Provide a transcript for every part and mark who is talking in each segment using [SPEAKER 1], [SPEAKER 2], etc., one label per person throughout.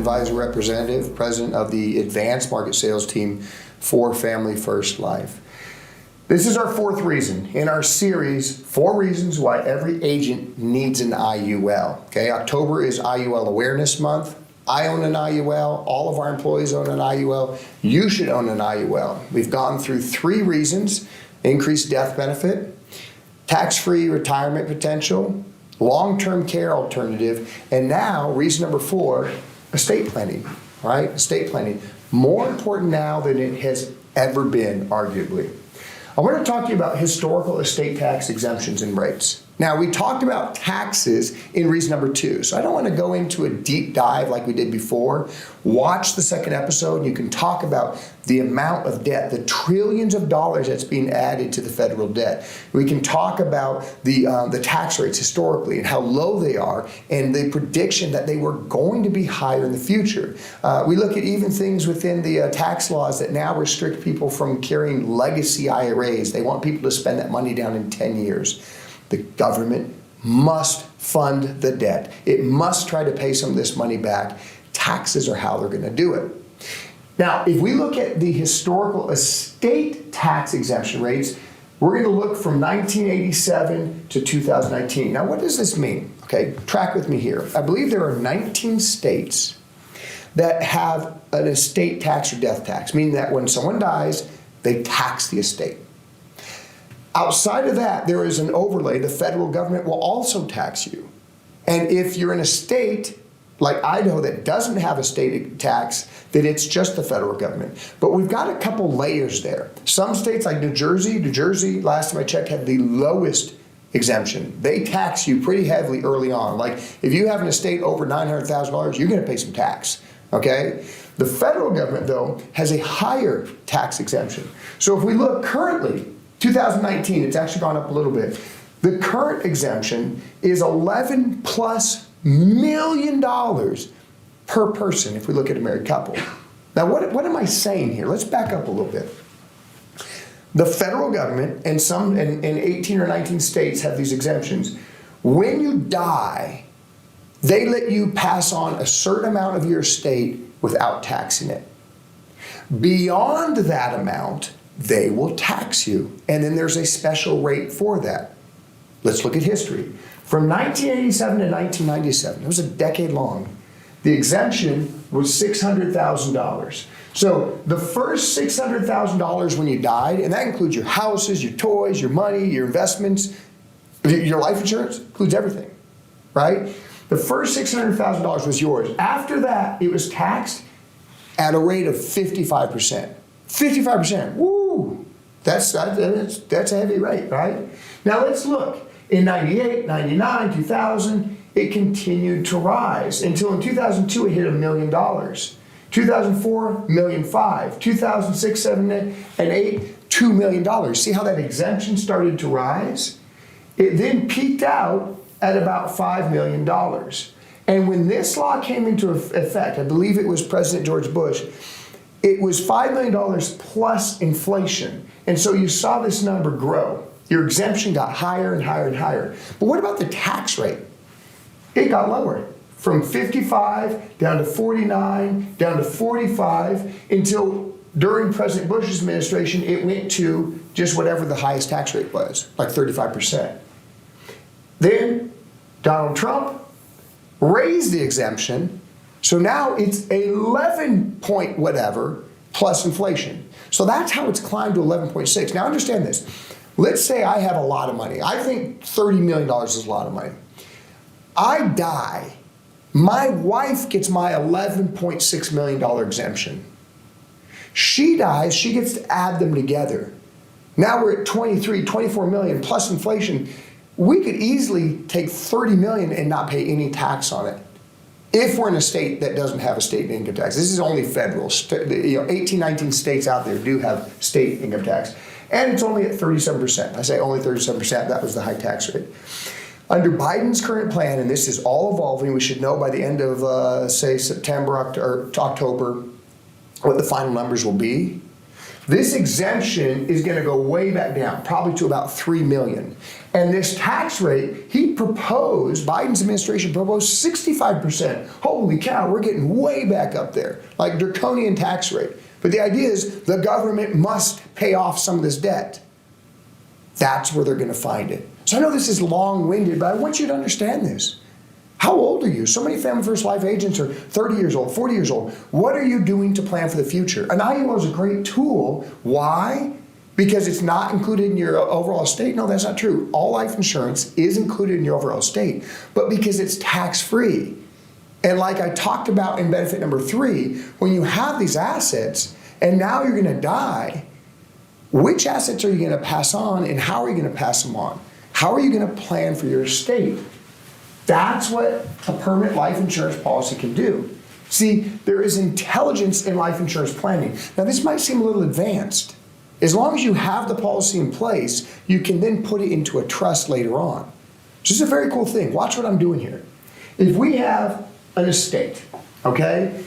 [SPEAKER 1] advisor representative, president of the advanced market sales team for Family First Life. This is our fourth reason in our series, 4 reasons why every agent needs an IUL. Okay, October is IUL Awareness Month. I own an IUL. All of our employees own an IUL. You should own an IUL. We've gone through 3 reasons: increased death benefit, tax-free retirement potential, long-term care alternative, and now reason number 4, estate planning, right? Estate planning. More important now than it has ever been, arguably. I want to talk to you about historical estate tax exemptions and rates. Now, we talked about taxes in reason number 2, so I don't want to go into a deep dive like we did before. Watch the second episode, and you can talk about the amount of debt, the trillions of dollars that's being added to the federal debt. We can talk about the tax rates historically and how low they are, and the prediction that they were going to be higher in the future. We look at even things within the tax laws that now restrict people from carrying legacy IRAs. They want people to spend that money down in 10 years. The government must fund the debt. It must try to pay some of this money back. Taxes are how they're going to do it. Now, if we look at the historical estate tax exemption rates, we're going to look from 1987 to 2019. Now, what does this mean? Okay, track with me here. I believe there are 19 states that have an estate tax or death tax, meaning that when someone dies, they tax the estate. Outside of that, there is an overlay. The federal government will also tax you. And if you're in a state like Idaho that doesn't have a state tax, then it's just the federal government. But we've got a couple layers there. Some states like New Jersey, last time I checked, had the lowest exemption. They tax you pretty heavily early on. Like if you have an estate over $900,000, you're going to pay some tax, okay? The federal government, though, has a higher tax exemption. So if we look currently, 2019, it's actually gone up a little bit. The current exemption is $11+ million per person if we look at a married couple. Now, what am I saying here? Let's back up a little bit. The federal government and some in 18 or 19 states have these exemptions. When you die, they let you pass on a certain amount of your estate without taxing it. Beyond that amount, they will tax you, and then there's a special rate for that. Let's look at history. From 1987 to 1997, it was a decade long, the exemption was $600,000. So the first $600,000 when you died, and that includes your houses, your toys, your money, your investments, your life insurance, includes everything, right? The first $600,000 was yours. After that, it was taxed at a rate of 55%. 55%, woo! That's a heavy rate, right? Now let's look. In 98, 99, 2000, it continued to rise until in 2002 it hit $1 million. 2004, $1.5 million. 2006, 7, and 8, $2 million. See how that exemption started to rise? It then peaked out at about $5 million. And when this law came into effect, I believe it was President George Bush, it was $5 million plus inflation. And so you saw this number grow. Your exemption got higher and higher and higher. But what about the tax rate? It got lower. From 55 down to 49, down to 45, until during President Bush's administration, it went to just whatever the highest tax rate was, like 35%. Then Donald Trump raised the exemption, so now it's 11 point whatever plus inflation. So that's how it's climbed to 11.6. Now understand this. Let's say I have a lot of money. I think $30 million is a lot of money. I die. My wife gets my $11.6 million exemption. She dies, she gets to add them together. Now we're at 23, 24 million plus inflation. We could easily take 30 million and not pay any tax on it. If we're in a state that doesn't have a state income tax. This is only federal. 18, 19 states out there do have state income tax. And it's only at 37%. I say only 37%, that was the high tax rate. Under Biden's current plan, and this is all evolving, we should know by the end of, say, September or October, what the final numbers will be. This exemption is going to go way back down, probably to about 3 million. And this tax rate, Biden's administration proposed 65%. Holy cow, we're getting way back up there, like draconian tax rate. But the idea is the government must pay off some of this debt. That's where they're going to find it. So I know this is long-winded, but I want you to understand this. How old are you? So many Family First Life agents are 30 years old, 40 years old. What are you doing to plan for the future? An IUL is a great tool. Why? Because it's not included in your overall estate? No, that's not true. All life insurance is included in your overall estate, but because it's tax-free. And like I talked about in benefit number 3, when you have these assets and now you're going to die, which assets are you going to pass on and how are you going to pass them on? How are you going to plan for your estate? That's what a permanent life insurance policy can do. See, there is intelligence in life insurance planning. Now, this might seem a little advanced. As long as you have the policy in place, you can then put it into a trust later on. Which is a very cool thing. Watch what I'm doing here. If we have an estate, okay?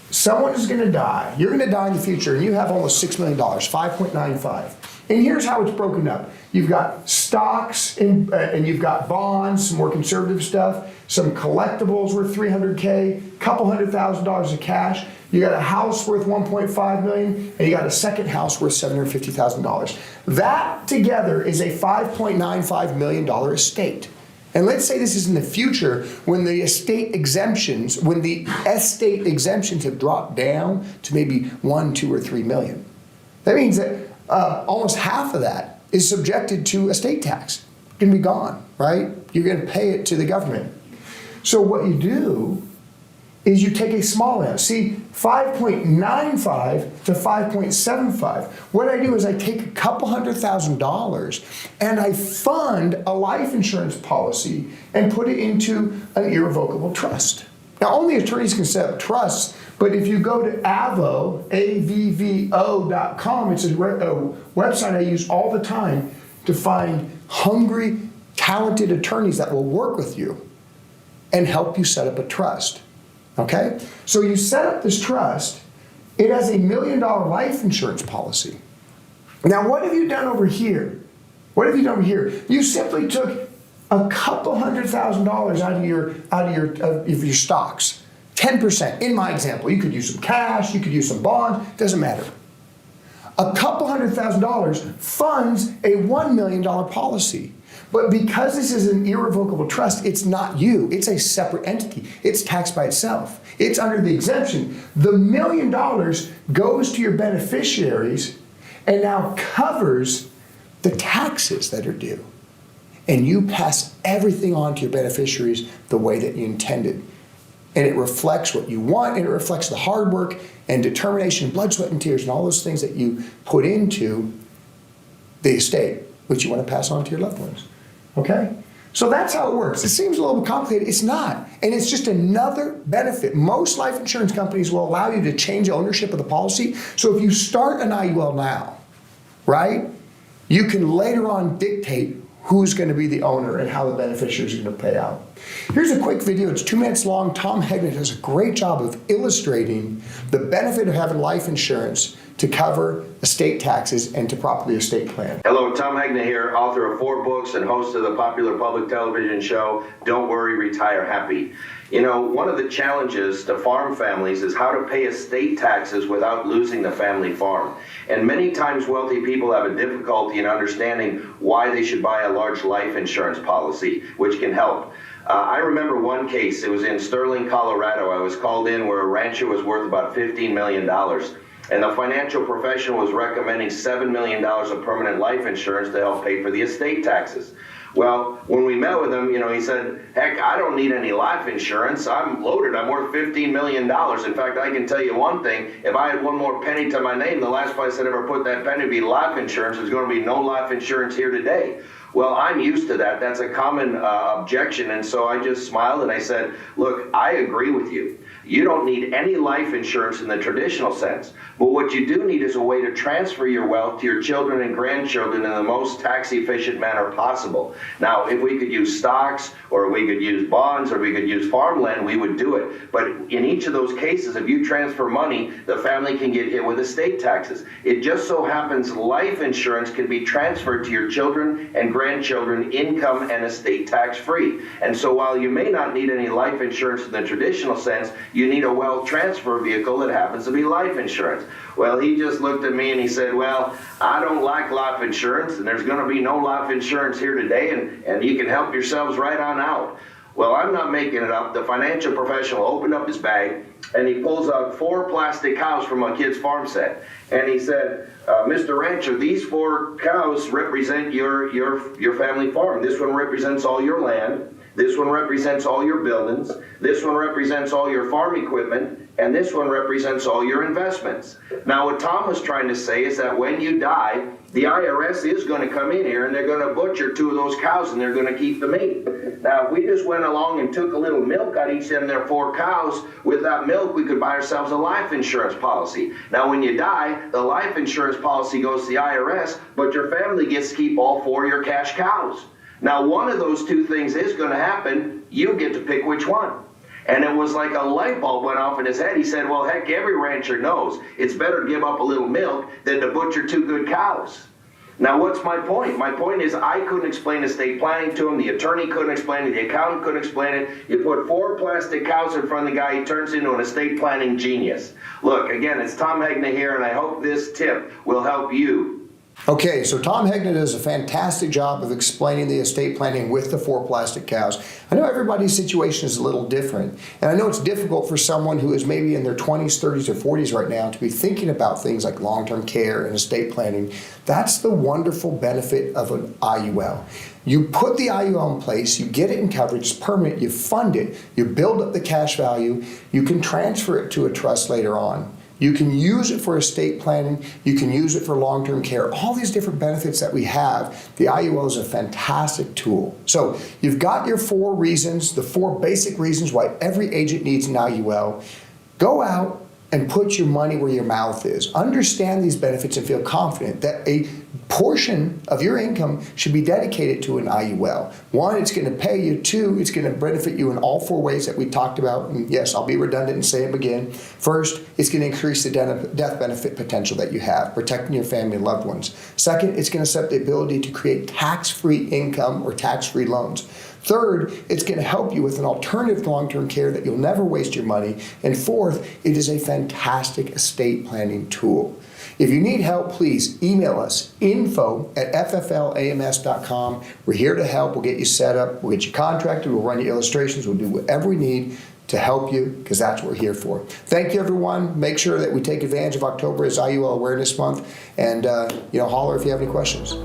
[SPEAKER 1] Someone is going to die. You're going to die in the future, and you have almost $6 million, 5.95. And here's how it's broken up. You've got stocks and you've got bonds, some more conservative stuff, some collectibles worth $300K, couple $100,000 of cash. You got a house worth $1.5 million, and you got a second house worth $750,000. That together is a $5.95 million estate. And let's say this is in the future when the estate exemptions have dropped down to maybe 1, 2, or 3 million. That means that almost half of that is subjected to estate tax. It's going to be gone, right? You're going to pay it to the government. So what you do is you take a small amount. See, 5.95 to 5.75. What I do is I take a couple $100,000 and I fund a life insurance policy and put it into an irrevocable trust. Now, only attorneys can set up trusts, but if you go to avvo, avvo.com, it's a website I use all the time to find hungry, talented attorneys that will work with you and help you set up a trust. Okay? So you set up this trust. It has $1 million life insurance policy. Now, what have you done over here? What have you done over here? You simply took a couple $100,000 out of your stocks. 10%. In my example, you could use some cash, you could use some bonds, doesn't matter. A couple $100,000 funds a $1 million policy. But because this is an irrevocable trust, it's not you. It's a separate entity. It's taxed by itself. It's under the exemption. The $1 million goes to your beneficiaries and now covers the taxes that are due. And you pass everything on to your beneficiaries the way that you intended. And it reflects what you want, and it reflects the hard work and determination, blood, sweat, and tears, and all those things that you put into the estate, which you want to pass on to your loved ones. Okay? So that's how it works. It seems a little bit complicated. It's not. And it's just another benefit. Most life insurance companies will allow you to change ownership of the policy. So if you start an IUL now, right, you can later on dictate who's going to be the owner and how the beneficiaries are going to pay out. Here's a quick video. It's 2 minutes long. Tom Hegnet does a great job of illustrating the benefit of having life insurance to cover estate taxes and to properly estate plan.
[SPEAKER 2] Hello, Tom Hegnet here, author of 4 books and host of the popular public television show, Don't Worry, Retire Happy. You know, one of the challenges to farm families is how to pay estate taxes without losing the family farm. And many times wealthy people have a difficulty in understanding why they should buy a large life insurance policy, which can help. I remember one case. It was in Sterling, Colorado. I was called in where a rancher was worth about $15 million. And the financial professional was recommending $7 million of permanent life insurance to help pay for the estate taxes. Well, when we met with him, he said, heck, I don't need any life insurance. I'm loaded. I'm worth $15 million. In fact, I can tell you one thing. If I had one more penny to my name, the last place I'd ever put that penny would be life insurance. There's going to be no life insurance here today. Well, I'm used to that. That's a common objection. And so I just smiled and I said, look, I agree with you. You don't need any life insurance in the traditional sense. But what you do need is a way to transfer your wealth to your children and grandchildren in the most tax-efficient manner possible. Now, if we could use stocks, or we could use bonds, or we could use farmland, we would do it. But in each of those cases, if you transfer money, the family can get hit with estate taxes. It just so happens life insurance can be transferred to your children and grandchildren, income and estate tax-free. And so while you may not need any life insurance in the traditional sense, you need a wealth transfer vehicle that happens to be life insurance. Well, he just looked at me and he said, well, I don't like life insurance, and there's going to be no life insurance here today, and you can help yourselves right on out. Well, I'm not making it up. The financial professional opened up his bag, and he pulls out 4 plastic cows from a kid's farm set. And he said, Mr. Rancher, these 4 cows represent your family farm. This one represents all your land. This one represents all your buildings. This one represents all your farm equipment. And this one represents all your investments. Now, what Tom was trying to say is that when you die, the IRS is going to come in here and they're going to butcher 2 of those cows and they're going to keep the meat. Now, if we just went along and took a little milk out of each of them their 4 cows, with that milk we could buy ourselves a life insurance policy. Now, when you die, the life insurance policy goes to the IRS, but your family gets to keep all 4 of your cash cows. Now, one of those 2 things is going to happen. You get to pick which one. And it was like a light bulb went off in his head. He said, well, heck, every rancher knows it's better to give up a little milk than to butcher 2 good cows. Now, what's my point? My point is I couldn't explain estate planning to him. The attorney couldn't explain it. The accountant couldn't explain it. You put 4 plastic cows in front of the guy, he turns into an estate planning genius. Look, again, it's Tom Hegna here, and I hope this tip will help you.
[SPEAKER 1] Okay, so Tom Hegna does a fantastic job of explaining the estate planning with the 4 plastic cows. I know everybody's situation is a little different, and I know it's difficult for someone who is maybe in their 20s, 30s, or 40s right now to be thinking about things like long-term care and estate planning. That's the wonderful benefit of an IUL. You put the IUL in place, you get it in coverage, it's permanent, you fund it, you build up the cash value, you can transfer it to a trust later on. You can use it for estate planning. You can use it for long-term care. All these different benefits that we have, the IUL is a fantastic tool. So you've got your 4 reasons, the 4 basic reasons why every agent needs an IUL. Go out and put your money where your mouth is. Understand these benefits and feel confident that a portion of your income should be dedicated to an IUL. 1, it's going to pay you. 2, it's going to benefit you in all 4 ways that we talked about. And yes, I'll be redundant and say them again. First, it's going to increase the death benefit potential that you have, protecting your family and loved ones. Second, it's going to set the ability to create tax-free income or tax-free loans. Third, it's going to help you with an alternative to long-term care that you'll never waste your money. And fourth, it is a fantastic estate planning tool. If you need help, please email us, info@fflams.com. We're here to help. We'll get you set up. We'll get you contracted. We'll run you illustrations. We'll do whatever we need to help you, because that's what we're here for. Thank you, everyone. Make sure that we take advantage of October as IUL Awareness Month. And, holler if you have any questions.